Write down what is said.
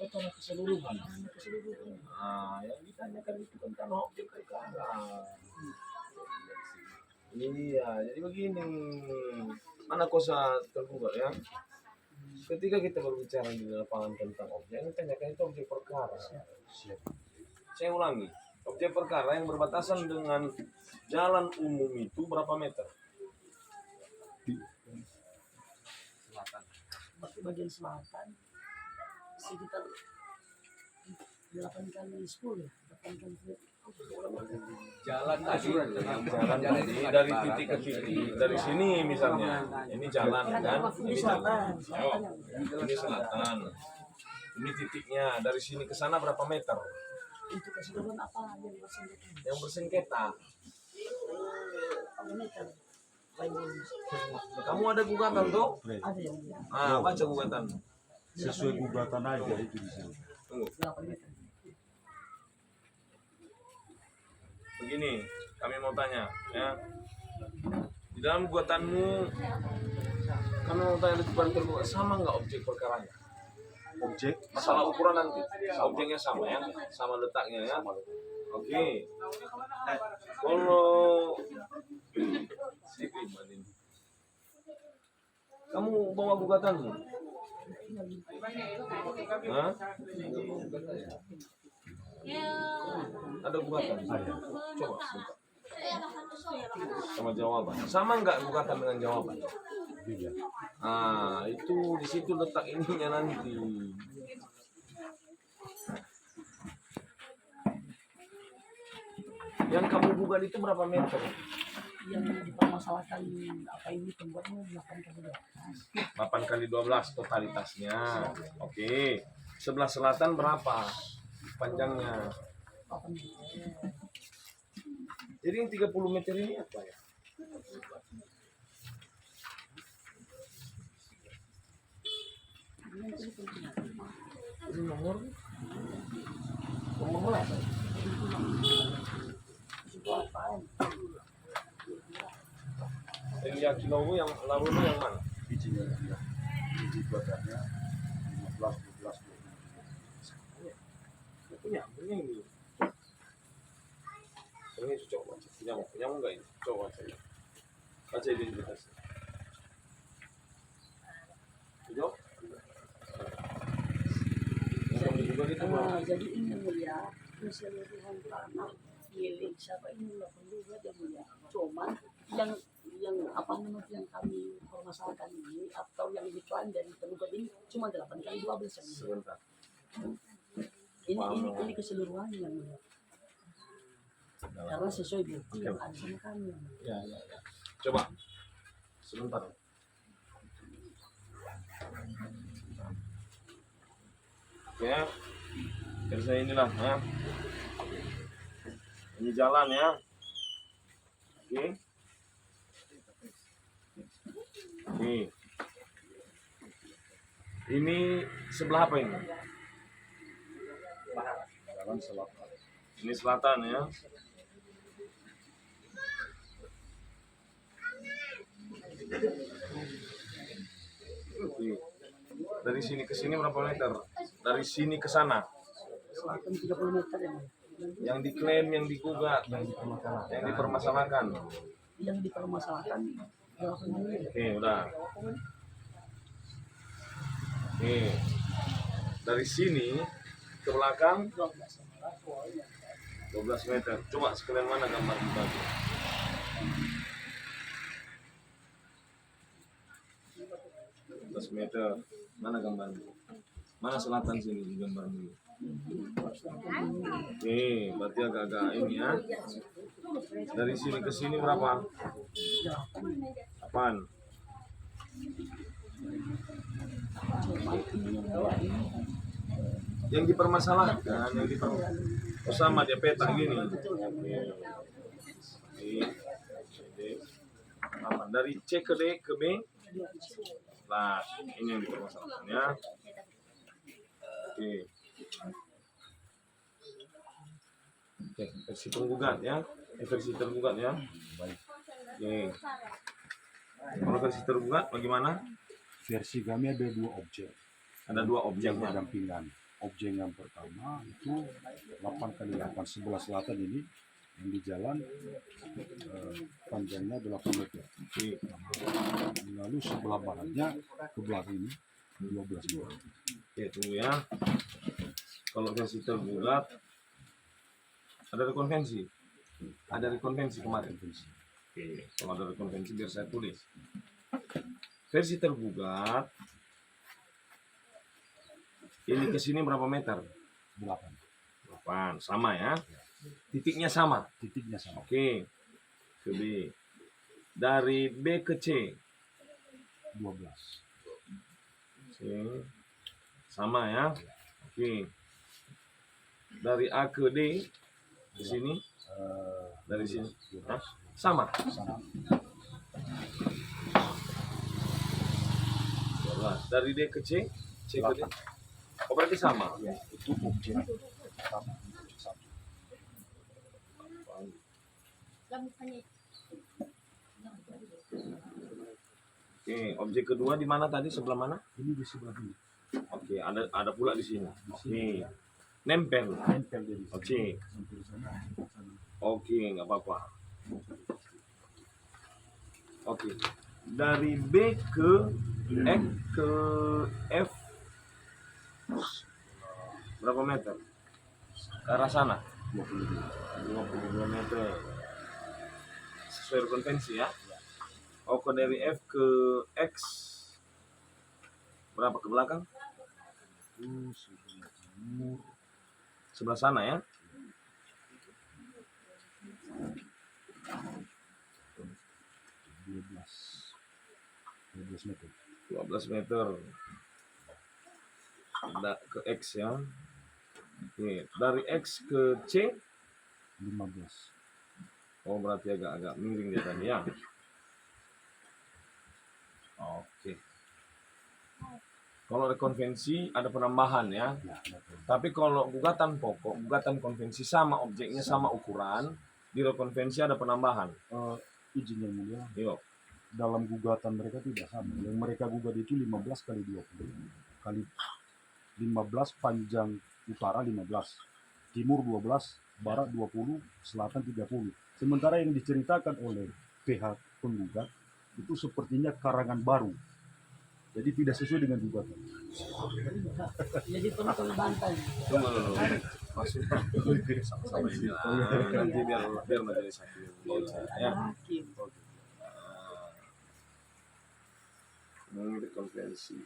tanah keseluruhan. Nah, yang ditanyakan itu kan tanah objek perkara. Ini dia. Jadi begini, mana kuasa tergugat ya? Ketika kita berbicara di lapangan tentang objek, yang ditanyakan itu objek perkara. Saya ulangi, objek perkara yang berbatasan dengan jalan umum itu berapa meter? Selatan. Bagian selatan sekitar 8 kali 10 8 kali 10. Jalan tadi, Jalan dari titik ke titik. Dari sini misalnya, ini jalan kan? Ini jalan. Oh, ini selatan. Ini titiknya. Dari sini ke sana berapa meter? Itu keseluruhan apa yang bersengketa? Yang bersengketa. Apa meter? Kamu ada gugatan tuh? Ada yang Baca gugatan. Sesuai gugatan aja itu di sini. Tunggu. 8 meter. Begini, kami mau tanya, ya. Di dalam gugatanmu, kami mau tanya di depan tergugat, sama nggak objek perkaranya? Objek Masalah ukuran nanti, objeknya sama ya, sama letaknya ya. Oke. Kalau kamu bawa gugatanmu, hah? Ada gugatan? Coba sebentar. Sama jawaban. Sama nggak gugatan dengan jawaban? Itu di situ letak ininya nanti. Yang kamu gugat itu berapa meter? Yang dipermasalahkan apa ini pembuatnya 8 kali 12. 8 kali 12 totalitasnya. Oke. Sebelah selatan berapa panjangnya? 8 meter. Jadi yang 30 meter ini apa ya? Ini nomor berapa? Itu apaan? Yang kilo yang lalu yang mana? bijinya dia. Biji gugatannya 15, 12, 20. Punya ini. Ini coba baca. Punya enggak ini? Coba baca. Baca identitasnya. Itu? Yang juga itu Jadi ini mulia keseluruhan tanah milik siapa ini nggak perlu aja mulia. Cuman yang apa namanya yang kami permasalahkan ini atau yang diklaim dari tergugat ini cuma 8 kali 12 yang mulia. sebentar. Ini keseluruhannya yang mulia. Karena sesuai bukti yang ada sama kami. Ya. Coba. Sebentar. Ya. Dari saya inilah ya. Ini jalan ya. Oke. Oke. Ini sebelah apa ini? Jalan selatan. Ini selatan ya. Oke. Dari sini ke sini berapa meter? Dari sini ke sana. Selatan 30 meter ya. Yang diklaim, yang digugat, yang dipermasalahkan. Yang dipermasalahkan 8 meter. Oke, udah. Oke. Dari sini ke belakang 12 meter. Coba sekalian mana gambar dibagi? Meter. Mana gambarnya? Mana selatan sini gambarnya? Oke, berarti agak-agak ini ya. Dari sini ke sini berapa? 8. Yang dipermasalahkan, sama dia peta gini. Dari C ke D ke B. Nah, ini yang dipermasalahkan ya. Oke. Oke, versi penggugat ya. Versi tergugat ya. Oke. Kalau versi tergugat bagaimana? Versi kami ada 2 objek. Ada 2 Yang objeknya. berdampingan. objek yang pertama itu 8 kali 8 sebelah selatan ini yang di jalan panjangnya 8 meter. Lalu sebelah baratnya ke belakang ini 12 meter. Oke, tunggu ya. Kalau versi tergugat ada rekonvensi. Ada rekonvensi kemarin. Oke, kalau ada rekonvensi biar saya tulis. Versi tergugat ini ke sini berapa meter? 8. 8. Sama ya. Titiknya sama. Titiknya sama. Oke. Ke B. Dari B ke C. 12. C. Sama ya. Oke. Dari A ke D di sini. Dari sini. Hah? Sama. Sama. 12. Dari D ke C. C ke D. Oh, berarti sama. Ya, itu objek sama. Sama. Oke, objek kedua di mana tadi? Sebelah mana? Ini di sebelah ini. Oke, ada pula di sini. Oke. Nempel. Nempel jadi. Oke. Sampai di sana. Oke, nggak apa-apa. Oke. Dari B ke X ke F berapa meter? Ke arah sana. 22 meter. Sesuai konvensi ya. Oke, dari F ke X berapa ke belakang? Itu sebelah timur. Sebelah sana ya. 12 meter. 12 meter. Ada ke X ya. Oke, dari X ke C 15. oh berarti agak miring dia tadi ya. Oke. Kalau rekonvensi ada penambahan ya. Ya, betul. Tapi kalau gugatan pokok, gugatan konvensi sama objeknya sama ukuran, di rekonvensi ada penambahan. Izin yang mulia, Yuk. dalam gugatan mereka tidak sama. Yang mereka gugat itu 15 kali 20 kali 15 panjang utara 15, timur 12, barat 20, selatan 30. Sementara yang diceritakan oleh pihak penggugat itu sepertinya karangan baru. Jadi tidak sesuai dengan gugatan. Jadi perlu bantai. Tunggu dulu. Maksudnya sama ini lah. Nanti biar majelis hakim ya. Hakim. Menurut konvensi.